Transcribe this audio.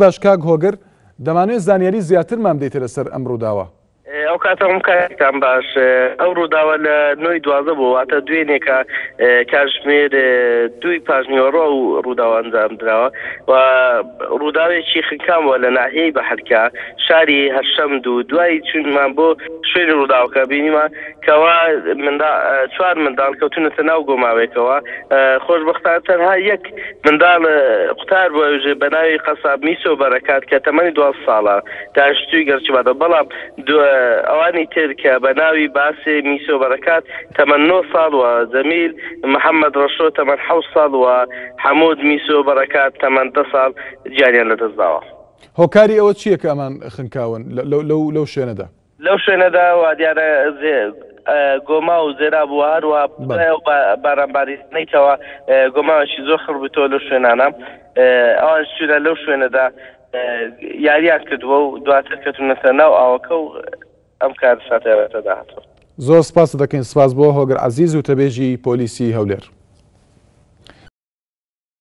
باش کاک هۆگر دەمانوێت زانیاری زیاترمان بدەیتە لەسەر ئەم ڕووداوە. ئەو کاتەم کاتان باش ئەو ڕووداوە لە 9/12 بوو واتە دوێنێکە کاتژمێر 2 پاژنیوەڕۆ و ڕووداوە ئەنجام درراوە و ڕووداوێکی خنکامەوە لە ناحیەی بەحرکە شاری هەشەمد و دوای چونمان بۆ شوێنی ڕووداوەکە بینیمە کەوا 4 منداڵ کەوتونەتە ناو گۆماوێکەوە. خۆشبەختانە تەنها یەک منداڵ قوتار بووە بە ناوی قەساب میسۆ بەرەکات کە تەمەنی 12 ساڵە دانیشتووی گەرچباتە بەڵام ئەوانی تر کە بە ناوی باسێ میسۆ بەرەکات تەمەن 9 ساڵ و زەمیل محەممەد ڕەشۆ تەمەن 7 ساڵ و حەمود میسۆ بەرەکات تەمەن 10 ساڵ گیانیان لەدەستداوە. هۆکاری ئەوە چییە کە ئەمان خنکاون لەو شوێنەدا؟ لەو شوێنەدا وا دیارە گۆما و زێرا بووە هەروە بارانباریکەوە گۆماوەشی زۆر خڕبتەوە لەو شوێنانە ئەوان شوێنە لەو شوێنەدا یاریان کردووە و دواتر کەوتونەتە ناو ئاوەکە و ئەم کار ساتێتە داهاتوە. زۆر سپاس دەکەین. سپاس بۆ هۆگر عەزیز و تەبێژی پۆلیسی هەولێر.